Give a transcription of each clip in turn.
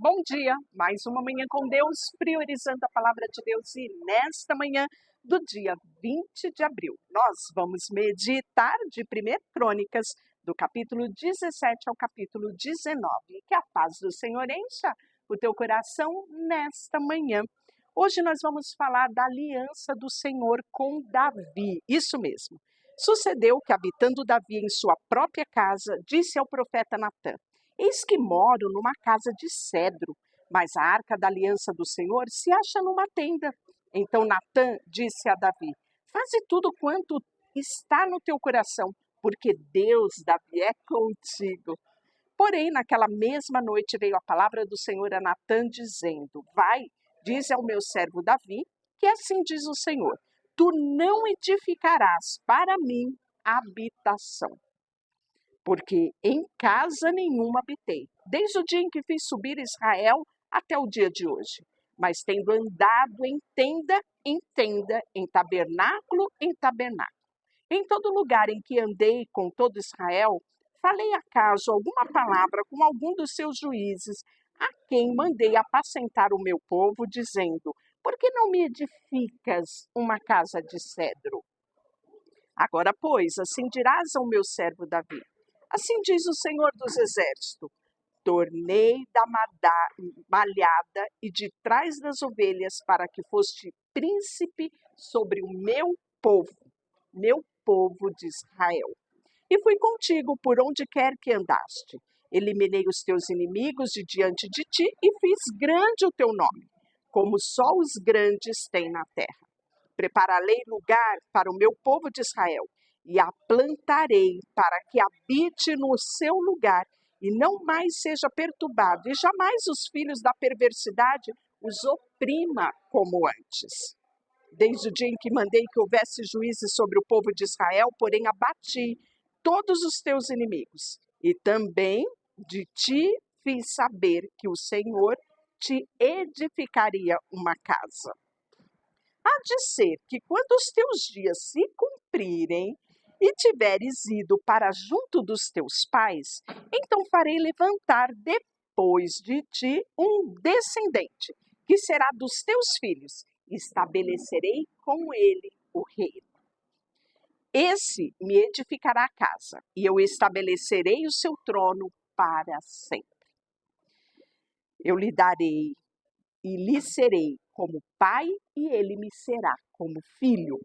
Bom dia, mais uma manhã com Deus, priorizando a palavra de Deus e nesta manhã do dia 20 de abril, nós vamos meditar de 1 Crônicas, do capítulo 17 ao capítulo 19. Que a paz do Senhor encha o teu coração nesta manhã. Hoje nós vamos falar da aliança do Senhor com Davi, isso mesmo. Sucedeu que, habitando Davi em sua própria casa, disse ao profeta Natã: eis que moro numa casa de cedro, mas a arca da aliança do Senhor se acha numa tenda. Então Natã disse a Davi: faze tudo quanto está no teu coração, porque Deus, Davi, é contigo. Porém, naquela mesma noite veio a palavra do Senhor a Natã, dizendo: vai, diz ao meu servo Davi, que assim diz o Senhor: tu não edificarás para mim habitação, porque em casa nenhuma habitei, desde o dia em que fiz subir Israel até o dia de hoje. Mas tendo andado em tenda, em tabernáculo, em todo lugar em que andei com todo Israel, falei acaso alguma palavra com algum dos seus juízes, a quem mandei apacentar o meu povo, dizendo: por que não me edificas uma casa de cedro? Agora, pois, assim dirás ao meu servo Davi: assim diz o Senhor dos Exércitos: tornei da malhada e de trás das ovelhas, para que foste príncipe sobre o meu povo de Israel. E fui contigo por onde quer que andaste. Eliminei os teus inimigos de diante de ti e fiz grande o teu nome, como só os grandes têm na terra. Prepararei lugar para o meu povo de Israel e a plantarei para que habite no seu lugar e não mais seja perturbado, e jamais os filhos da perversidade os oprima como antes. Desde o dia em que mandei que houvesse juízes sobre o povo de Israel, porém abati todos os teus inimigos, e também de ti fiz saber que o Senhor te edificaria uma casa. Há de ser que quando os teus dias se cumprirem e tiveres ido para junto dos teus pais, então farei levantar depois de ti um descendente, que será dos teus filhos, e estabelecerei com ele o reino. Esse me edificará a casa, e eu estabelecerei o seu trono para sempre. Eu lhe darei e lhe serei como pai, e ele me será como filho.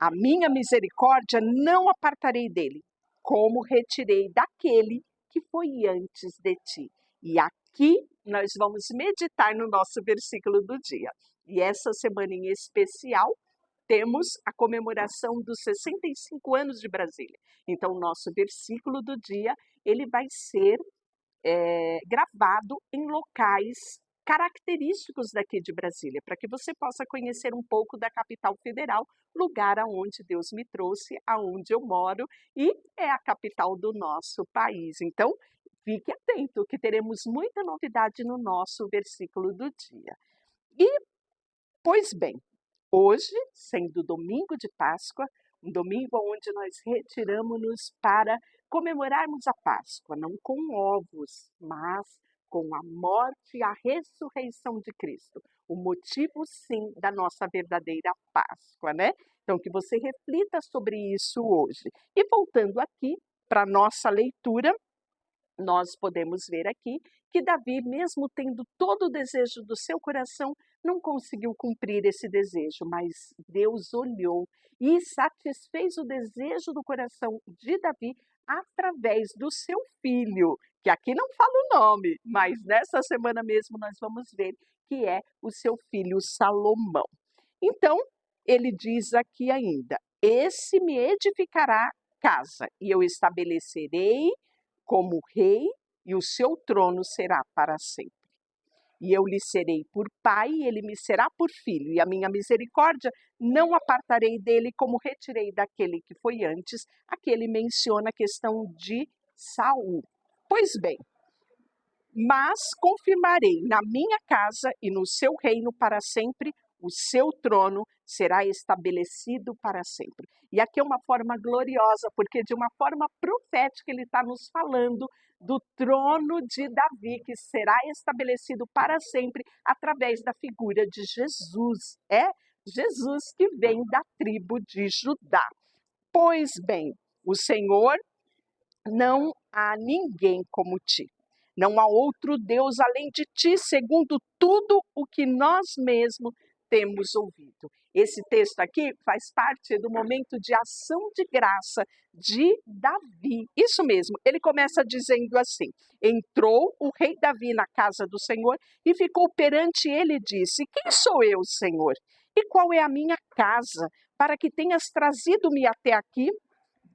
A minha misericórdia não apartarei dele, como retirei daquele que foi antes de ti. E aqui nós vamos meditar no nosso versículo do dia. E essa semana em especial, temos a comemoração dos 65 anos de Brasília. Então, o nosso versículo do dia, ele vai ser gravado em locais característicos daqui de Brasília, para que você possa conhecer um pouco da capital federal, lugar aonde Deus me trouxe, aonde eu moro, e é a capital do nosso país. Então, fique atento que teremos muita novidade no nosso versículo do dia. E, pois bem, hoje, sendo domingo de Páscoa, um domingo onde nós retiramos-nos para comemorarmos a Páscoa, não com ovos, mas com a morte e a ressurreição de Cristo. O motivo, sim, da nossa verdadeira Páscoa, né? Então, que você reflita sobre isso hoje. E voltando aqui para a nossa leitura, nós podemos ver aqui que Davi, mesmo tendo todo o desejo do seu coração, não conseguiu cumprir esse desejo, mas Deus olhou e satisfez o desejo do coração de Davi através do seu filho, que aqui não fala o nome, mas nessa semana mesmo nós vamos ver que é o seu filho Salomão. Então, ele diz aqui ainda: esse me edificará casa, e eu estabelecerei como rei, e o seu trono será para sempre. E eu lhe serei por pai, e ele me será por filho, e a minha misericórdia não apartarei dele, como retirei daquele que foi antes. Aqui ele menciona a questão de Saul. Pois bem, mas confirmarei na minha casa e no seu reino para sempre o seu trono será estabelecido para sempre. E aqui é uma forma gloriosa, porque de uma forma profética ele está nos falando do trono de Davi, que será estabelecido para sempre através da figura de Jesus. É Jesus que vem da tribo de Judá. Pois bem, o Senhor, não há ninguém como ti. Não há outro Deus além de ti, segundo tudo o que nós mesmos temos ouvido. Esse texto aqui faz parte do momento de ação de graça de Davi. Isso mesmo, ele começa dizendo assim: entrou o rei Davi na casa do Senhor e ficou perante ele e disse: quem sou eu, Senhor? E qual é a minha casa, para que tenhas trazido-me até aqui?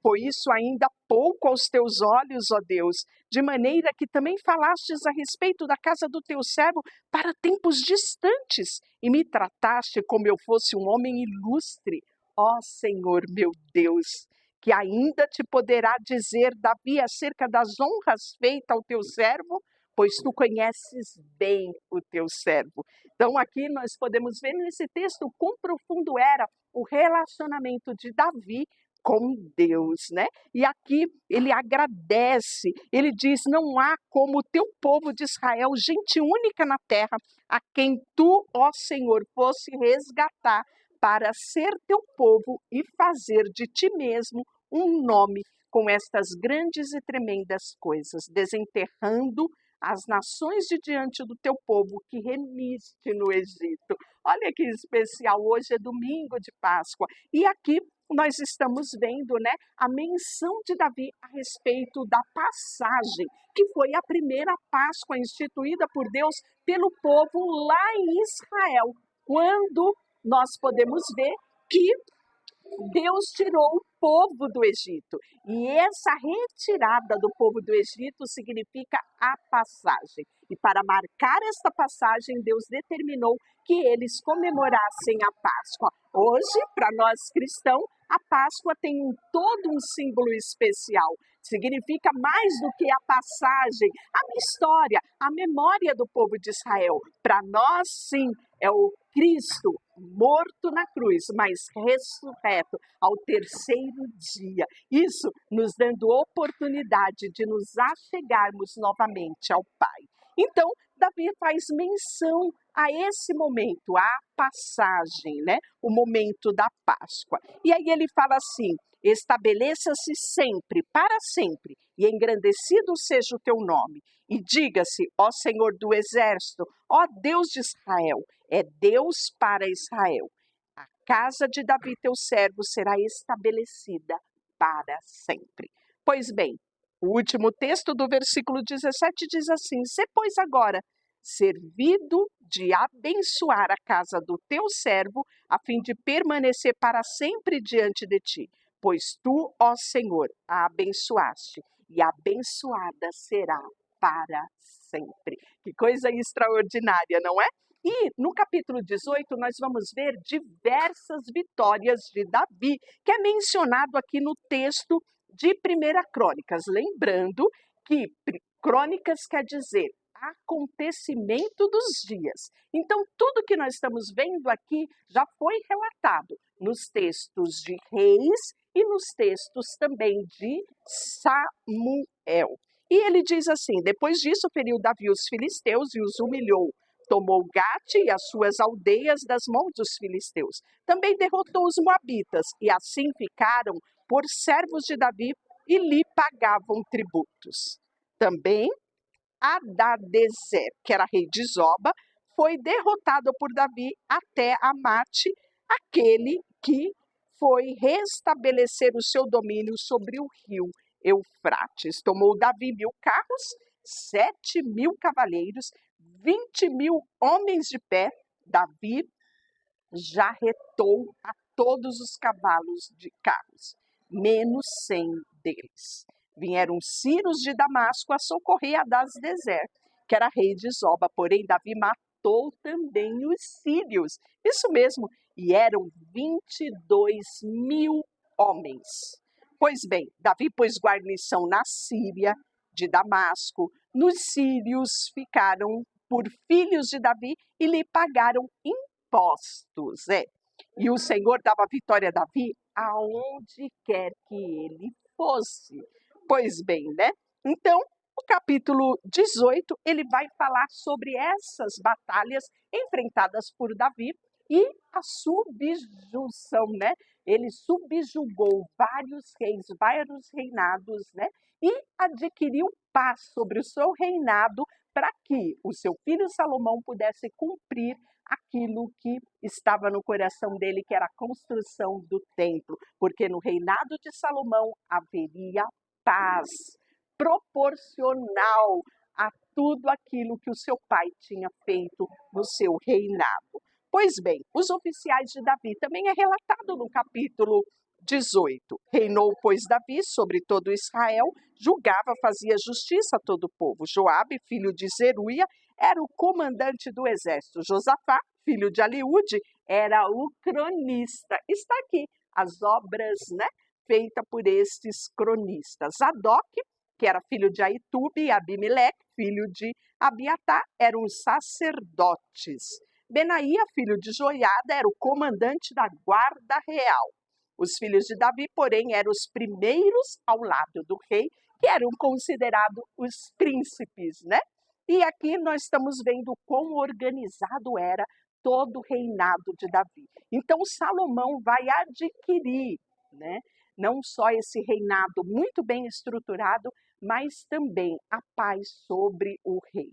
Foi isso ainda pouco aos teus olhos, ó Deus, de maneira que também falastes a respeito da casa do teu servo para tempos distantes, e me trataste como eu fosse um homem ilustre. Ó Senhor meu Deus, que ainda te poderá dizer Davi acerca das honras feitas ao teu servo, pois tu conheces bem o teu servo. Então aqui nós podemos ver nesse texto quão profundo era o relacionamento de Davi com Deus, né? E aqui ele agradece, ele diz: não há como o teu povo de Israel, gente única na terra, a quem tu, ó Senhor, fosse resgatar para ser teu povo e fazer de ti mesmo um nome com estas grandes e tremendas coisas, desenterrando as nações de diante do teu povo que remiste no Egito. Olha que especial, hoje é domingo de Páscoa, e aqui nós estamos vendo, né, a menção de Davi a respeito da passagem, que foi a primeira Páscoa instituída por Deus pelo povo lá em Israel, quando nós podemos ver que Deus tirou o povo do Egito. E essa retirada do povo do Egito significa a passagem. E para marcar esta passagem, Deus determinou que eles comemorassem a Páscoa. Hoje, para nós cristãos, a Páscoa tem todo um símbolo especial. Significa mais do que a passagem, a história, a memória do povo de Israel. Para nós, sim, é o Cristo morto na cruz, mas ressurreto ao terceiro dia. Isso nos dando oportunidade de nos achegarmos novamente ao Pai. Então, Davi faz menção a esse momento, a passagem, né? O momento da Páscoa. E aí ele fala assim: estabeleça-se sempre, para sempre, e engrandecido seja o teu nome. E diga-se, ó Senhor do exército, ó Deus de Israel, é Deus para Israel. A casa de Davi, teu servo, será estabelecida para sempre. Pois bem, o último texto do versículo 17 diz assim: se, pois, agora servido de abençoar a casa do teu servo, a fim de permanecer para sempre diante de ti, pois tu, ó Senhor, a abençoaste, e abençoada será para sempre. Que coisa extraordinária, não é? E no capítulo 18 nós vamos ver diversas vitórias de Davi, que é mencionado aqui no texto de 1 Crônicas. Lembrando que Crônicas quer dizer acontecimento dos dias. Então, tudo que nós estamos vendo aqui já foi relatado nos textos de Reis e nos textos também de Samuel. E ele diz assim: depois disso, feriu Davi os filisteus e os humilhou. Tomou Gate e as suas aldeias das mãos dos filisteus. Também derrotou os moabitas e assim ficaram por servos de Davi e lhe pagavam tributos. Também Hadadezer, que era rei de Zoba, foi derrotado por Davi até Amate, aquele que foi restabelecer o seu domínio sobre o rio Eufrates. Tomou Davi 1000 carros, 7.000 cavaleiros, 20.000 homens de pé. Davi já retou a todos os cavalos de carros, menos 100 deles. Vieram Círios de Damasco a socorrer Hadadezer, que era rei de Zoba, porém Davi matou também os sírios. Isso mesmo, e eram 22.000 homens. Pois bem, Davi pôs guarnição na Síria de Damasco. Nos sírios ficaram por filhos de Davi e lhe pagaram impostos postos. E o Senhor dava vitória a Davi aonde quer que ele fosse. Pois bem, né? Então, o capítulo 18, ele vai falar sobre essas batalhas enfrentadas por Davi e a subjugação, né? Ele subjugou vários reis, vários reinados, né? E adquiriu paz sobre o seu reinado para que o seu filho Salomão pudesse cumprir aquilo que estava no coração dele, que era a construção do templo, porque no reinado de Salomão haveria paz proporcional a tudo aquilo que o seu pai tinha feito no seu reinado. Pois bem, os oficiais de Davi também é relatado no capítulo 18. Reinou, pois, Davi sobre todo Israel, julgava, fazia justiça a todo o povo. Joabe, filho de Zeruia, era o comandante do exército. Josafá, filho de Aliúde, era o cronista. Está aqui as obras, né, feitas por estes cronistas. Zadok, que era filho de Aitube, e Abimeleque, filho de Abiatar, eram os sacerdotes. Benaía, filho de Joiada, era o comandante da guarda real. Os filhos de Davi, porém, eram os primeiros ao lado do rei, que eram considerados os príncipes, né? E aqui nós estamos vendo quão organizado era todo o reinado de Davi. Então, Salomão vai adquirir, né, não só esse reinado muito bem estruturado, mas também a paz sobre o rei.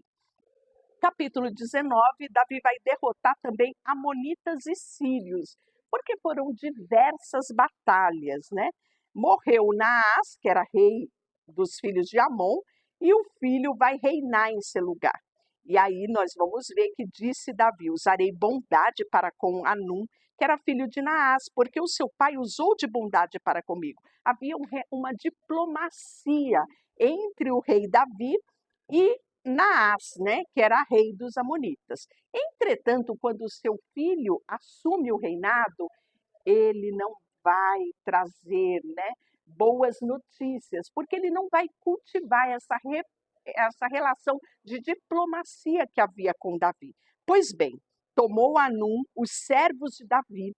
Capítulo 19, Davi vai derrotar também amonitas e sírios, porque foram diversas batalhas, né? Morreu Naás, que era rei dos filhos de Amon, e o filho vai reinar em seu lugar. E aí nós vamos ver que disse Davi: usarei bondade para com Anum, que era filho de Naás, porque o seu pai usou de bondade para comigo. Havia uma diplomacia entre o rei Davi e Naás, né, que era rei dos amonitas. Entretanto, quando o seu filho assume o reinado, ele não vai trazer, né, boas notícias, porque ele não vai cultivar essa relação de diplomacia que havia com Davi. Pois bem, tomou Anum os servos de Davi,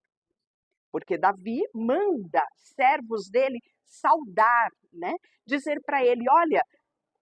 porque Davi manda servos dele saudar, né, dizer para ele: olha,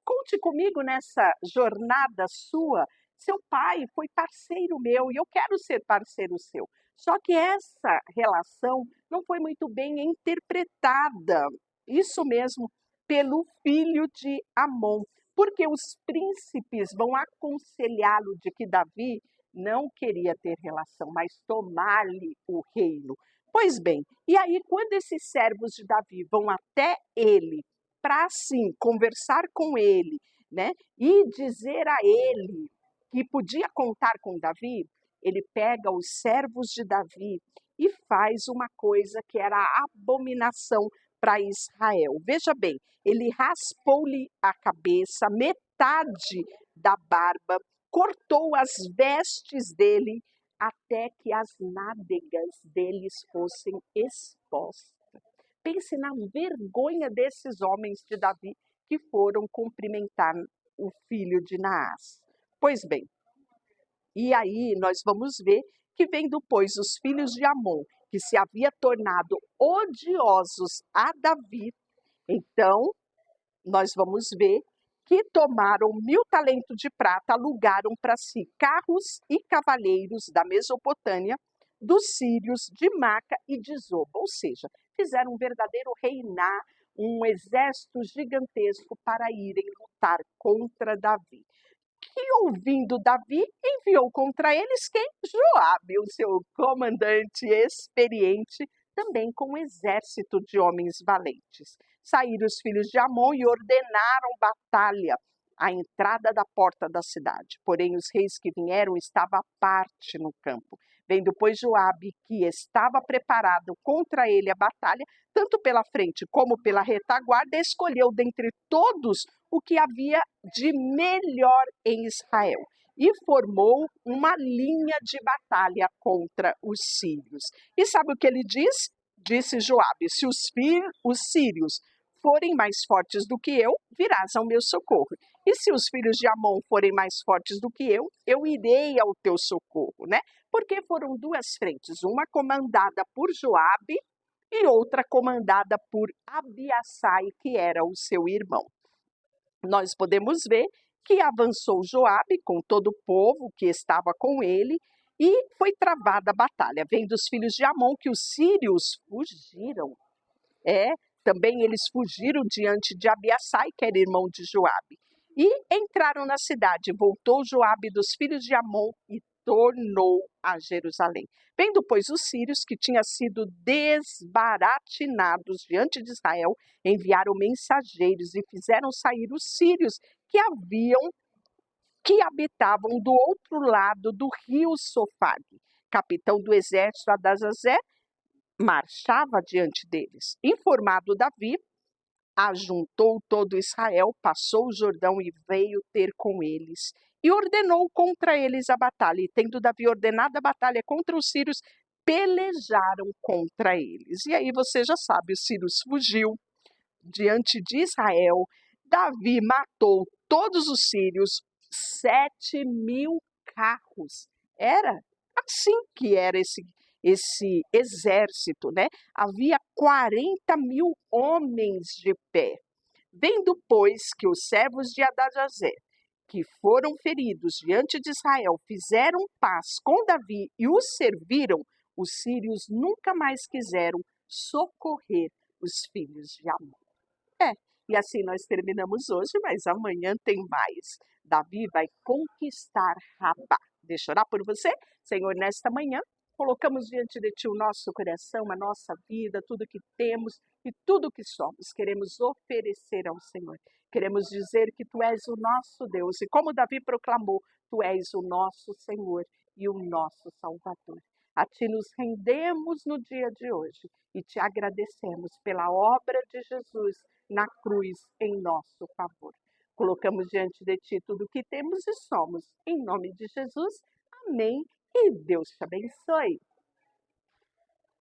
conte comigo nessa jornada sua. Seu pai foi parceiro meu e eu quero ser parceiro seu. Só que essa relação não foi muito bem interpretada, isso mesmo, pelo filho de Amon, porque os príncipes vão aconselhá-lo de que Davi não queria ter relação, mas tomar-lhe o reino. Pois bem, e aí quando esses servos de Davi vão até ele para assim conversar com ele, né, e dizer a ele que podia contar com Davi, ele pega os servos de Davi e faz uma coisa que era abominação para Israel. Veja bem, ele raspou-lhe a cabeça, metade da barba, cortou as vestes dele até que as nádegas deles fossem expostas. Pense na vergonha desses homens de Davi que foram cumprimentar o filho de Naás. Pois bem, e aí nós vamos ver que vem depois os filhos de Amon, que se havia tornado odiosos a Davi. Então, nós vamos ver que tomaram 1000 talentos de prata, alugaram para si carros e cavaleiros da Mesopotâmia, dos sírios, de Maca e de Zoba, ou seja, fizeram um verdadeiro reinar, um exército gigantesco para irem lutar contra Davi. E ouvindo Davi, enviou contra eles quem? Joabe, o seu comandante experiente, também com um exército de homens valentes. Saíram os filhos de Amon e ordenaram batalha à entrada da porta da cidade. Porém, os reis que vieram estavam à parte no campo. Vendo, pois, Joabe, que estava preparado contra ele a batalha, tanto pela frente como pela retaguarda, escolheu dentre todos o que havia de melhor em Israel e formou uma linha de batalha contra os sírios. E sabe o que ele diz? Disse Joabe: se os sírios forem mais fortes do que eu, virás ao meu socorro. E se os filhos de Amon forem mais fortes do que eu irei ao teu socorro, né? Porque foram duas frentes, uma comandada por Joabe e outra comandada por Abiasai, que era o seu irmão. Nós podemos ver que avançou Joabe com todo o povo que estava com ele e foi travada a batalha. Vendo os filhos de Amon que os sírios fugiram. Também eles fugiram diante de Abiasai, que era irmão de Joabe. E entraram na cidade. Voltou Joabe dos filhos de Amon e tornou a Jerusalém. Vendo, pois, os sírios que tinham sido desbaratinados diante de Israel, enviaram mensageiros e fizeram sair os sírios que habitavam do outro lado do rio Sofague. Capitão do exército Adazazé marchava diante deles. Informado Davi, ajuntou todo Israel, passou o Jordão e veio ter com eles. E ordenou contra eles a batalha. E tendo Davi ordenado a batalha contra os sírios, pelejaram contra eles. E aí você já sabe, os sírios fugiu diante de Israel. Davi matou todos os sírios, 7.000 carros. Era assim que era esse exército, né? Havia 40.000 homens de pé. Vendo, pois, que os servos de Adadjazé, que foram feridos diante de Israel, fizeram paz com Davi e os serviram, os sírios nunca mais quiseram socorrer os filhos de Amon. E assim nós terminamos hoje, mas amanhã tem mais. Davi vai conquistar Rabá. Deixa eu orar por você, Senhor, nesta manhã. Colocamos diante de Ti o nosso coração, a nossa vida, tudo que temos e tudo que somos. Queremos oferecer ao Senhor. Queremos dizer que Tu és o nosso Deus. E como Davi proclamou, Tu és o nosso Senhor e o nosso Salvador. A Ti nos rendemos no dia de hoje e Te agradecemos pela obra de Jesus na cruz em nosso favor. Colocamos diante de Ti tudo o que temos e somos. Em nome de Jesus, amém. E Deus te abençoe.